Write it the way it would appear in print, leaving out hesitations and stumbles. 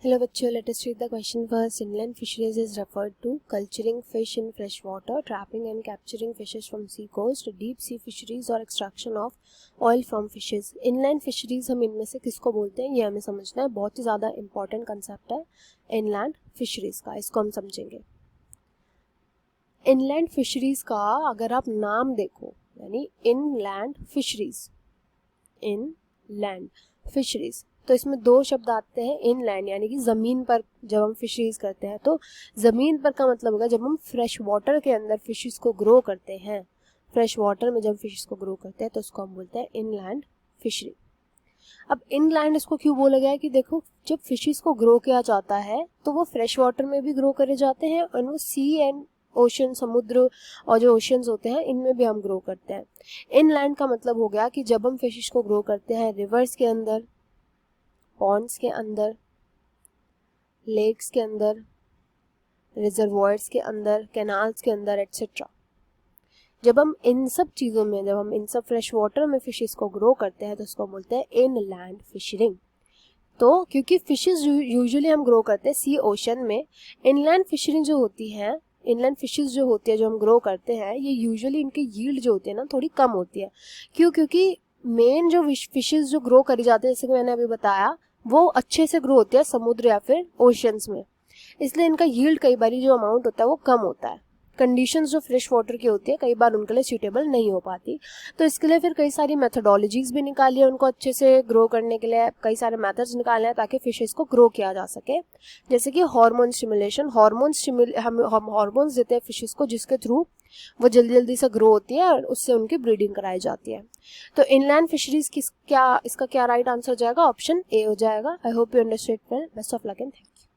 Hello बच्चों, let us read the question first. Inland fisheries is referred to culturing fish in fresh water, trapping and capturing fishes from sea coast, deep sea fisheries और extraction of oil from fishes. Inland fisheries हम इनमें से किसको बोलते हैं ये हमें समझना है. बहुत ही ज़्यादा important concept है inland fisheries का, इसको हम समझेंगे. inland fisheries का अगर आप नाम देखो यानी inland fisheries तो इसमें दो शब्द आते हैं. इनलैंड यानी कि ज़मीन पर जब हम फिशरीज करते हैं, तो ज़मीन पर का मतलब होगा जब हम फ्रेश वाटर के अंदर फिशेस को ग्रो करते हैं. फ्रेश वाटर में जब फिशेस को ग्रो करते हैं तो उसको हम बोलते हैं इनलैंड फिशरी. अब इनलैंड इसको क्यों बोला गया है कि देखो जब फिशेस को ग्रो किया जाता है तो वो फ्रेश वाटर में भी ग्रो करे जाते हैं और वो सी एंड ओशन, समुद्र और जो ओशंस होते हैं इनमें भी हम ग्रो करते हैं. इनलैंड का मतलब हो गया कि जब हम फिशेस को ग्रो करते हैं रिवर्स के अंदर, पॉन्ड्स के अंदर, लेक्स के अंदर, रिजर्वॉयर्स के अंदर, कैनाल्स के अंदर एट्सेट्रा, जब हम इन सब चीज़ों में, जब हम इन सब फ्रेश वाटर में फिशेस को ग्रो करते हैं तो उसको बोलते हैं इनलैंड फिशरिंग. तो क्योंकि फिशेस यूजुअली हम ग्रो करते हैं सी ओशन में, इनलैंड फिशरिंग जो होती है, इनलैंड फिशेस जो होती है जो हम ग्रो करते हैं, ये यूजुअली इनकी यील्ड जो होती है ना थोड़ी कम होती है. क्यों? क्योंकि मेन जो फिशेस जो ग्रो करी जाती है, जैसे कि मैंने अभी बताया, वो अच्छे से ग्रो होती है समुद्र या फिर ओशंस में, इसलिए इनका यील्ड कई बार जो अमाउंट होता है वो कम होता है. कंडीशंस जो फ्रेश वाटर की होती है कई बार उनके लिए सूटेबल नहीं हो पाती. तो इसके लिए फिर कई सारी मेथोडोलॉजीज भी निकाली है उनको अच्छे से ग्रो करने के लिए. कई सारे मेथड्स निकाले हैं ताकि फिशेस को ग्रो किया जा सके, जैसे कि हार्मोन स्टिमुलेशन. हम हार्मोन्स देते हैं फिशेस को जिसके थ्रू वो जल्दी जल्दी से ग्रो होती है और उससे उनकी ब्रीडिंग कराई जाती है. तो इनलैंड फिशरीज इसका क्या राइट आंसर हो जाएगा? ऑप्शन ए हो जाएगा. I hope you understand well. Best of luck and thank you.